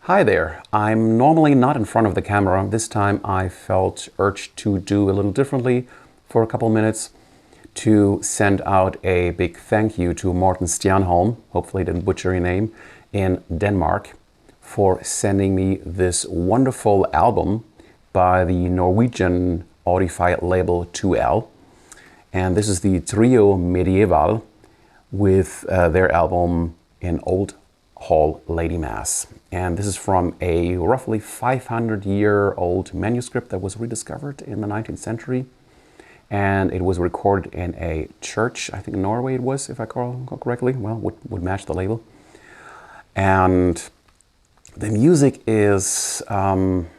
Hi there. I'm normally not in front of the camera. This time I felt urged to do a little differently for a couple minutes to send out a big thank you to Morten Stjernholm, hopefully I didn't butcher your name, in Denmark for sending me this wonderful album by the Norwegian audiophile label 2L. And this is the Trio Medieval with their album In Old Hall Lady Mass. And this is from a roughly 500-year-old manuscript that was rediscovered in the 19th century. And it was recorded in a church, I think in Norway it was, if I recall correctly. Well, would match the label. And the music is unusual,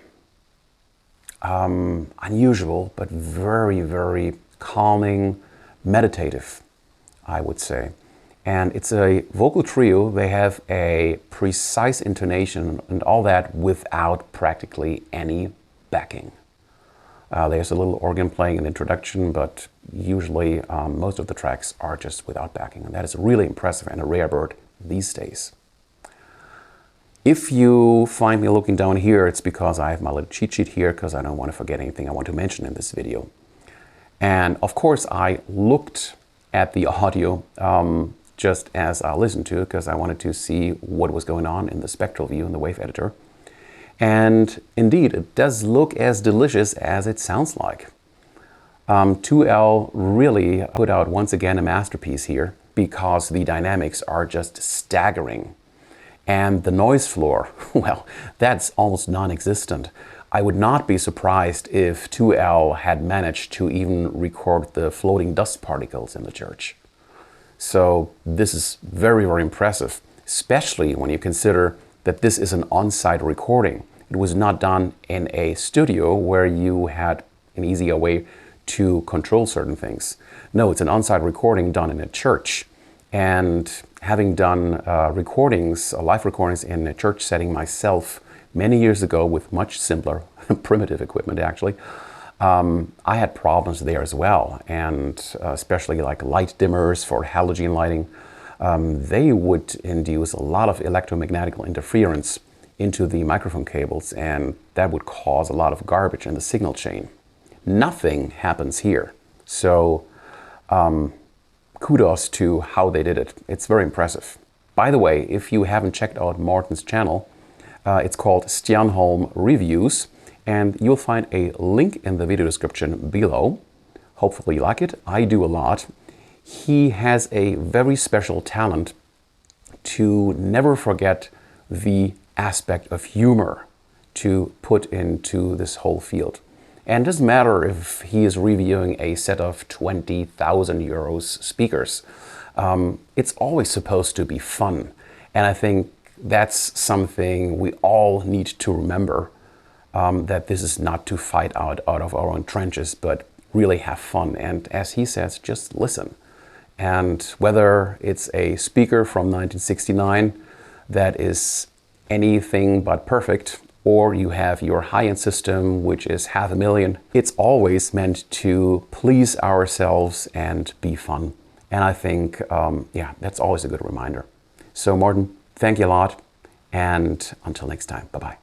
but very, very calming, meditative, I would say. And it's a vocal trio. They have a precise intonation and all that without practically any backing. There's a little organ playing in the introduction, but usually most of the tracks are just without backing. And that is really impressive and a rare bird these days. If you find me looking down here, it's because I have my little cheat sheet here because I don't want to forget anything I want to mention in this video. And of course I looked at the audio just as I listened to it because I wanted to see what was going on in the spectral view in the wave editor. And indeed, it does look as delicious as it sounds like. 2L really put out once again a masterpiece here because the dynamics are just staggering. And the noise floor, well, that's almost non-existent. I would not be surprised if 2L had managed to even record the floating dust particles in the church. So this is very, very impressive, especially when you consider that this is an on-site recording. It was not done in a studio where you had an easier way to control certain things. No, it's an on-site recording done in a church. And having done recordings, live recordings in a church setting myself many years ago with much simpler, primitive equipment actually, I had problems there as well. And especially like light dimmers for halogen lighting, they would induce a lot of electromagnetic interference into the microphone cables, and that would cause a lot of garbage in the signal chain. Nothing happens here. So kudos to how they did it. It's very impressive. By the way, if you haven't checked out Morten's channel, it's called Stjernholm Reviews, and you'll find a link in the video description below. Hopefully you like it. I do a lot. He has a very special talent to never forget the aspect of humor to put into this whole field. And it doesn't matter if he is reviewing a set of 20,000 euros speakers. It's always supposed to be fun. And I think that's something we all need to remember, that this is not to fight out of our own trenches, but really have fun. And as he says, just listen. And whether it's a speaker from 1969 that is anything but perfect, or you have your high-end system, which is $500,000, it's always meant to please ourselves and be fun. And I think, yeah, that's always a good reminder. So Morten, thank you a lot, and until next time, bye-bye.